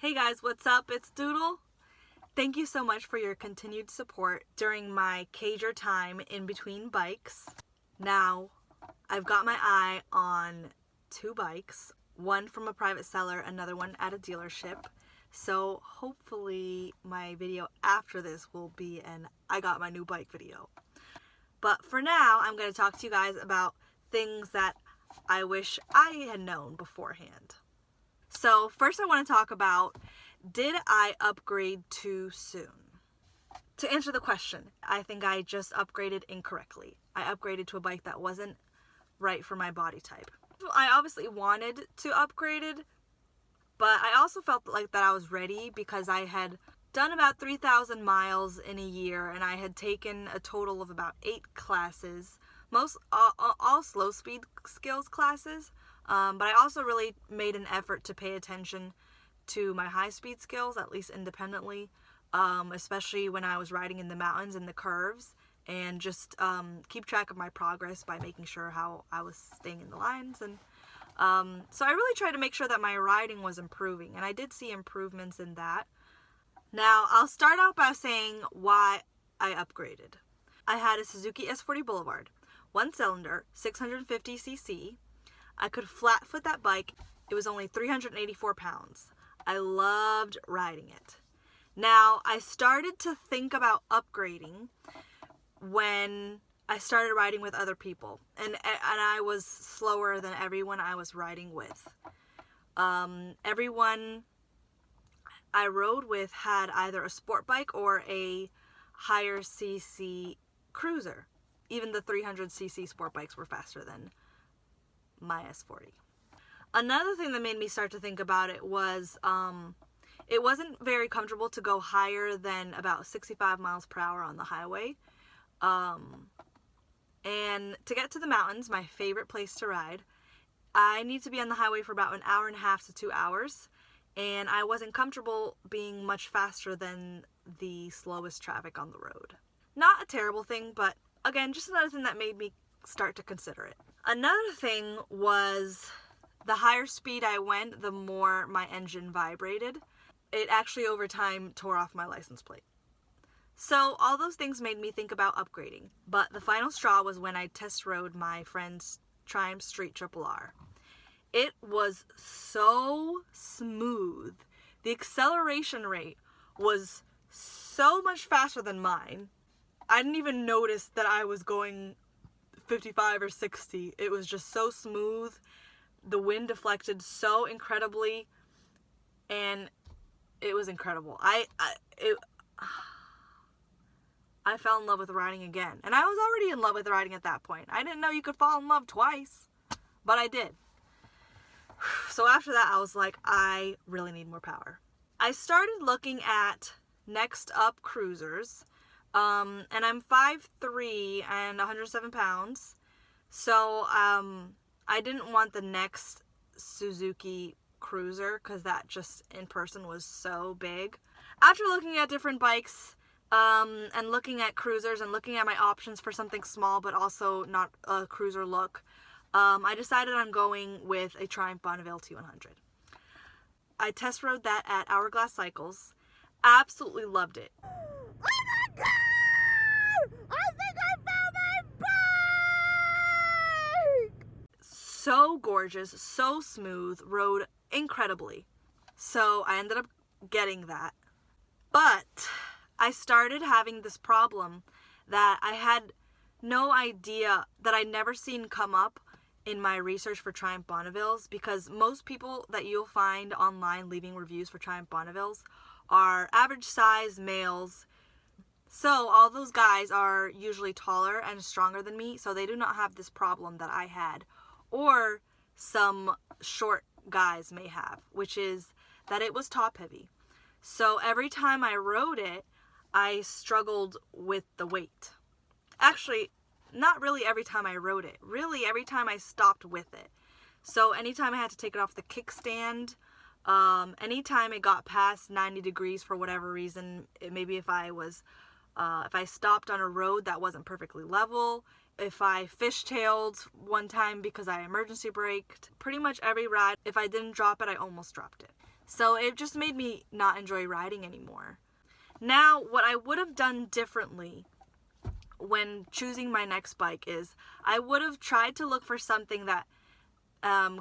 Hey guys, what's up? It's Doodle. Thank you so much for your continued support during my cager time in between bikes. Now, I've got my eye on two bikes, one from a private seller, another one at a dealership. So hopefully my video after this will be an I got my new bike video. But for now, I'm going to talk to you guys about things that I wish I had known beforehand. So first I want to talk about, did I upgrade too soon? To answer the question, I think I just upgraded incorrectly. I upgraded to a bike that wasn't right for my body type. I obviously wanted to upgrade it, but I also felt like that I was ready because I had done about 3,000 miles in a year and I had taken a total of about 8 classes, all slow speed skills classes. But I also really made an effort to pay attention to my high-speed skills, at least independently, especially when I was riding in the mountains and the curves, and just keep track of my progress by making sure how I was staying in the lines. And so I really tried to make sure that my riding was improving, and I did see improvements in that. Now, I'll start out by saying why I upgraded. I had a Suzuki S40 Boulevard, 1-cylinder, 650cc. I could flat foot that bike. It was only 384 pounds. I loved riding it. Now, I started to think about upgrading when I started riding with other people. And I was slower than everyone I was riding with. Everyone I rode with had either a sport bike or a higher cc cruiser. Even the 300cc sport bikes were faster than my S40. Another thing that made me start to think about it was it wasn't very comfortable to go higher than about 65 miles per hour on the highway. And to get to the mountains, my favorite place to ride, I need to be on the highway for about an hour and a half to 2 hours. And I wasn't comfortable being much faster than the slowest traffic on the road. Not a terrible thing, but again, just another thing that made me start to consider it. Another thing was the higher speed I went, the more my engine vibrated. It actually over time tore off my license plate. So all those things made me think about upgrading. But the final straw was when I test rode my friend's Triumph Street RRR. It was so smooth. The acceleration rate was so much faster than mine. I didn't even notice that I was going 55 or 60. It was just so smooth. The wind deflected so incredibly, and it was incredible. I fell in love with riding again, and I was already in love with riding at that point. I didn't know you could fall in love twice, but I did. So after that, I was like, I really need more power. I started looking at next up cruisers. And I'm 5'3" and 107 pounds. So, I didn't want the next Suzuki cruiser because that just in person was so big. After looking at different bikes, and looking at cruisers and looking at my options for something small but also not a cruiser look, I decided on going with a Triumph Bonneville T100. I test rode that at Hourglass Cycles. Absolutely loved it. God! I think I found my bike! So gorgeous, so smooth, rode incredibly. So I ended up getting that. But I started having this problem that I had no idea, that I'd never seen come up in my research for Triumph Bonnevilles, because most people that you'll find online leaving reviews for Triumph Bonnevilles are average size males. So all those guys are usually taller and stronger than me, so they do not have this problem that I had, or some short guys may have, which is that it was top heavy. So every time I rode it, I struggled with the weight. Actually, not really every time I rode it. Really, every time I stopped with it. So anytime I had to take it off the kickstand, anytime it got past 90 degrees for whatever reason, maybe if I stopped on a road that wasn't perfectly level, if I fishtailed one time because I emergency braked, pretty much every ride, if I didn't drop it, I almost dropped it. So it just made me not enjoy riding anymore. Now, what I would have done differently when choosing my next bike is I would have tried to look for something that,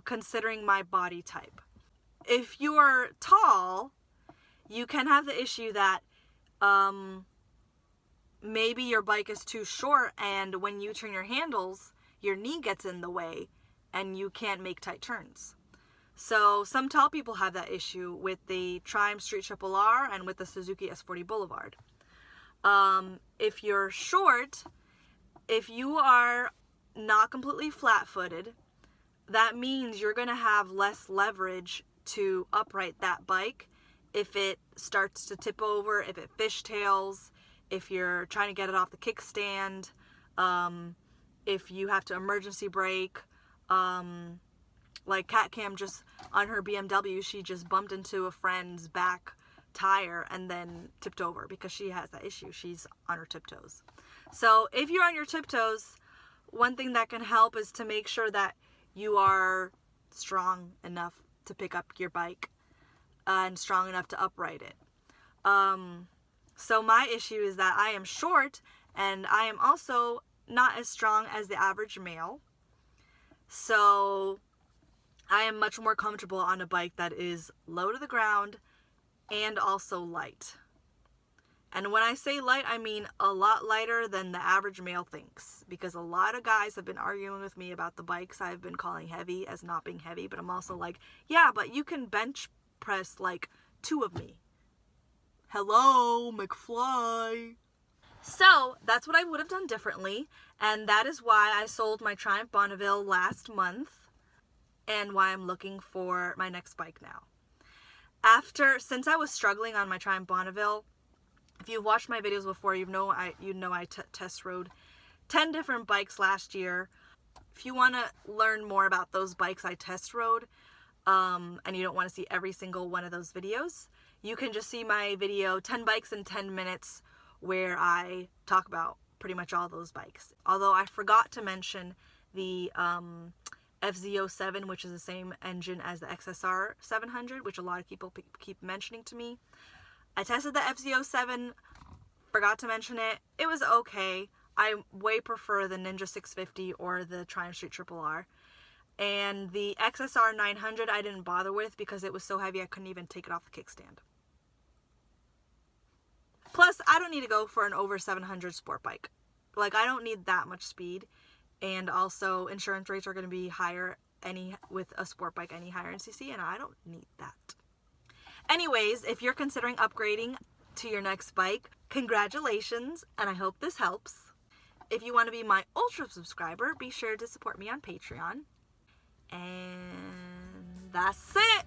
considering my body type. If you are tall, you can have the issue that maybe your bike is too short, and when you turn your handles, your knee gets in the way and you can't make tight turns. So some tall people have that issue with the Triumph Street Triple R and with the Suzuki S40 Boulevard. If you're short, if you are not completely flat-footed, that means you're going to have less leverage to upright that bike if it starts to tip over, if it fishtails, if you're trying to get it off the kickstand, if you have to emergency brake. Like Cat Cam just on her BMW, she just bumped into a friend's back tire and then tipped over because she has that issue. She's on her tiptoes. So if you're on your tiptoes, one thing that can help is to make sure that you are strong enough to pick up your bike and strong enough to upright it. So my issue is that I am short and I am also not as strong as the average male. So I am much more comfortable on a bike that is low to the ground and also light. And when I say light, I mean a lot lighter than the average male thinks, because a lot of guys have been arguing with me about the bikes I've been calling heavy as not being heavy, but I'm also like, yeah, but you can bench press like 2 of me. Hello, McFly. So that's what I would have done differently, and that is why I sold my Triumph Bonneville last month and why I'm looking for my next bike now. Since I was struggling on my Triumph Bonneville, if you've watched my videos before, you know I test rode 10 different bikes last year. If you want to learn more about those bikes I test rode, and you don't want to see every single one of those videos, you can just see my video 10 bikes in 10 minutes where I talk about pretty much all those bikes. Although I forgot to mention the FZ07, which is the same engine as the XSR 700, which a lot of people keep mentioning to me. I tested the FZ07, forgot to mention it. It was okay. I way prefer the Ninja 650 or the Triumph Street Triple R. And the XSR 900 I didn't bother with because it was so heavy I couldn't even take it off the kickstand. Plus, I don't need to go for an over 700 sport bike. Like, I don't need that much speed. And also, insurance rates are going to be higher with a sport bike any higher in CC, and I don't need that. Anyways, if you're considering upgrading to your next bike, congratulations, and I hope this helps. If you want to be my Ultra subscriber, be sure to support me on Patreon. And that's it!